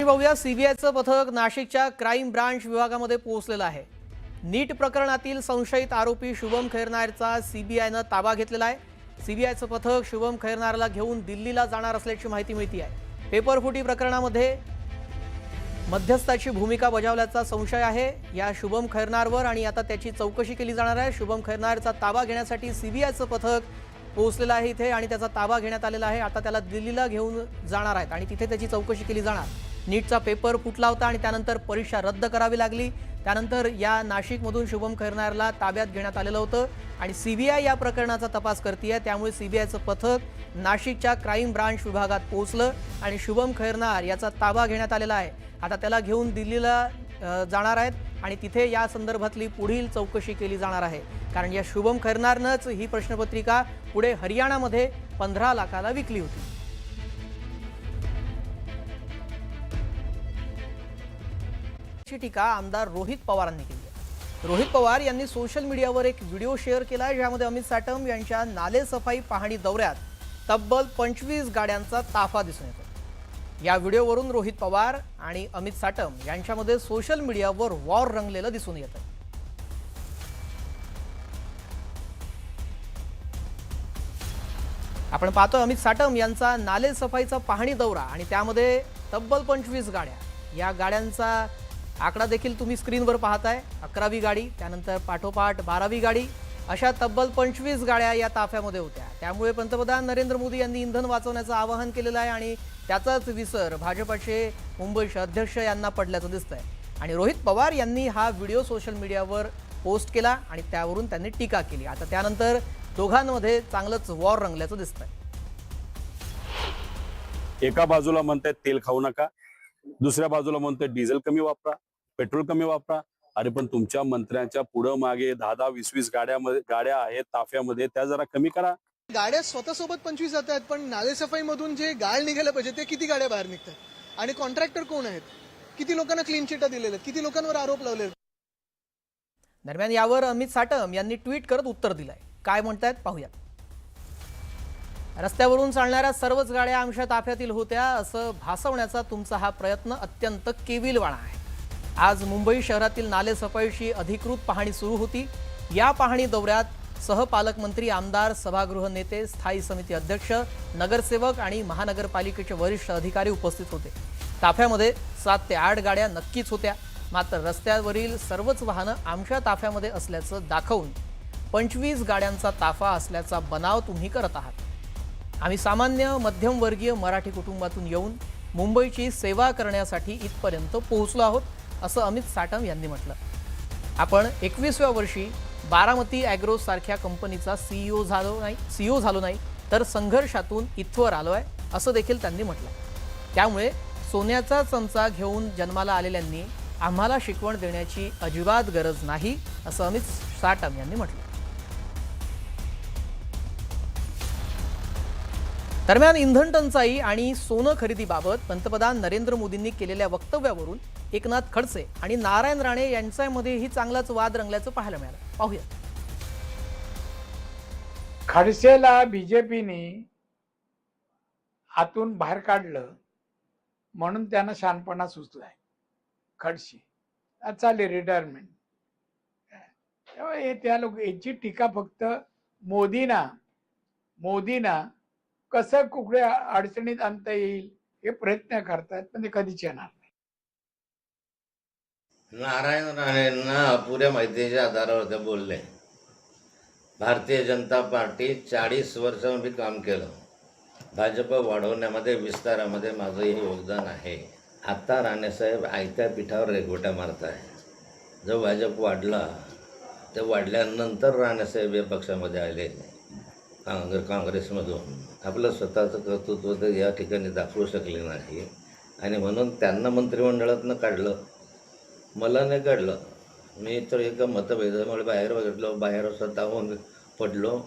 पाहूया, सीबीआयचं पथक नाशिकच्या क्राईम ब्रांच विभागामध्ये पोहोचलेलं आहे। नीट प्रकरणातील संशयित आरोपी शुभम खैरनारचा सीबीआयनं ताबा घेतलेला आहे। सीबीआयचं पथक शुभम खैरनारला घेऊन दिल्लीला जाणार असल्याची माहिती मिळते आहे। पेपरफुटी प्रकरणामध्ये मध्यस्थाची भूमिका बजावल्याचा संशय आहे या शुभम खैरनारवर आणि आता त्याची चौकशी केली जाणार आहे। शुभम खैरनारचा ताबा घेण्यासाठी सीबीआयचं पथक पोहोचलेलं आहे इथे आणि त्याचा ताबा घेण्यात आलेला आहे। आता त्याला दिल्लीला घेऊन जाणार आहेत आणि तिथे त्याची चौकशी केली जाणार। नीटचा पेपर फुटला होता आणि त्यानंतर परीक्षा रद्द करावी लागली। त्यानंतर या नाशिकमधून शुभम खैरनारला ताब्यात घेण्यात आलेलं होतं आणि सीबीआय या प्रकरणाचा तपास करतेय। त्यामुळे सीबीआयचं पथक नाशिकच्या क्राईम ब्रांच विभागात पोहोचलं आणि शुभम खैरनार याचा ताबा घेण्यात आलेला आहे। आता त्याला घेऊन दिल्लीला जाणार आहेत आणि तिथे या संदर्भातली पुढील चौकशी केली जाणार आहे। कारण या शुभम खैरनारनंच ही प्रश्नपत्रिका पुढे हरियाणामध्ये 15 लाखाला विकली होती। टीका आमदार रोहित पवारांनी केली आहे। रोहित पवार यांनी सोशल मीडियावर एक व्हिडिओ शेअर केला आहे ज्यामध्ये अमित साटम यांच्या नाले सफाई पाहणी दौऱ्यात तब्बल 25 गाड्यांचा ताफा दिसून येतो। या व्हिडिओवरून रोहित पवार आणि अमित साटम यांच्यामध्ये सोशल मीडियावर वॉर रंगलेलं दिसून येतं। आपण पाहतो अमित साटम यांचा नाले सफाईचा पाहणी दौरा आणि त्यामध्ये तब्बल 25 गाड्या, या गाड्यांचा आकडा देखील तुम्ही स्क्रीनवर पाहताय। 11वी गाडी, त्यानंतर पाठोपाठ 12वी गाडी, अशा तब्बल 25 गाड्या या ताफ्यामध्ये होत्या। त्यामुळे पंतप्रधान नरेंद्र मोदी यांनी इंधन वाचवण्याचं आवाहन केलेलं आहे आणि त्याचाच विसर भाजपचे मुंबईचे अध्यक्ष यांना पडल्याचं दिसतंय आणि रोहित पवार यांनी हा व्हिडिओ सोशल मीडियावर पोस्ट केला आणि त्यावरून त्यांनी टीका केली। आता त्यानंतर दोघांमध्ये चांगलंच वॉर रंगल्याचं दिसतंय। एका बाजूला म्हणतात तेल खाऊ नका, दुसऱ्या बाजूला म्हणतात डिझेल कमी वापरा, पेट्रोल कमी वापरा। अरे पण तुमच्या मंत्र्यांच्या पुढे मागे 10-10, 20-20 गाड्या आहेत ताफ्यामध्ये, त्या जरा कमी करा। गाड्या स्वतःसोबत 25 जात आहेत, पण नालेसफाई मधून जे गाळ निघायला पाहिजे ते किती गाड्या बाहेर निघतात आणि कॉन्ट्रॅक्टर कोण आहेत, किती लोकांना क्लीन चिटा दिलेल्या आहेत, किती लोकांवर आरोप लावले। दरम्यान यावर अमित साटम यांनी ट्विट करत उत्तर दिलंय। काय म्हणतायत पाहूयात। रस्त्यावरून चालणाऱ्या सर्वच गाड्या आमच्या ताफ्यातील होत्या असं भासवण्याचा तुमचा हा प्रयत्न अत्यंत केविलवाणा आहे। आज मुंबई शहरातील नाले सफाईची अधिकृत पाहणी सुरू होती। या पाहणी दौऱ्यात सहपालकमंत्री, आमदार, सभागृह नेते, स्थायी समिती अध्यक्ष, नगरसेवक आणि महानगरपालिकेचे वरिष्ठ अधिकारी उपस्थित होते। ताफ्यामध्ये 7 ते 8 गाड्या नक्कीच होत्या, मात्र रस्त्यावरील सर्वच वाहनं आमच्या ताफ्यामध्ये असल्याचं दाखवून 25 गाड्यांचा ताफा असल्याचा बनाव तुम्ही करत आहात। आम्ही सामान्य मध्यमवर्गीय मराठी कुटुंबातून येऊन मुंबईची सेवा करण्यासाठी इथपर्यंत पोहोचलो आहोत असं अमित साटम यांनी म्हटलं। आपण 21व्या वर्षी बारामती ॲग्रो सारख्या कंपनीचा सीईओ झालो नाही तर संघर्षातून इथवर आलो आहे असं देखील त्यांनी म्हटलं। त्यामुळे सोन्याचा चमचा घेऊन जन्माला आलेल्यांनी आम्हाला शिकवण देण्याची अजिबात गरज नाही असं अमित साटम यांनी म्हटलं। दरम्यान इंधन टंचाई आणि सोनं खरेदीबाबत पंतप्रधान नरेंद्र मोदींनी केलेल्या वक्तव्यावरून एकनाथ खडसे आणि नारायण राणे यांच्यामध्येही चांगलाच वाद रंगल्याचं पाहायला मिळालं। पाहूया। खडसेला बीजेपीने आतून बाहेर काढलं म्हणून त्यांना शहाणपणा सुचलाय। खडसे चालले रिटायरमेंट, त्या लोक याची टीका फक्त मोदींना कसं कुठे अडचणीत आणता येईल हे प्रयत्न करतात, पण ते कधीच येणार नाही। नारायण राणेंना अपुऱ्या माहितीच्या आधारावर ते बोलले। भारतीय जनता पार्टी 40 वर्ष मी काम केलं, भाजप वाढवण्यामध्ये, विस्तारामध्ये माझंही योगदान आहे। आता राणेसाहेब आयत्या पिठावर रेघोट्या मारत आहे। जो भाजप वाढला ते वाढल्यानंतर राणेसाहेब या पक्षामध्ये आले, काँग्रेसमधून आपलं स्वतःचं कर्तृत्व तर या ठिकाणी दाखवू शकले नाही आणि म्हणून त्यांना मंत्रिमंडळातनं काढलं, मला नाही काढलं। मी तर एका मतभेदामुळे बाहेर स्वतःहून पडलो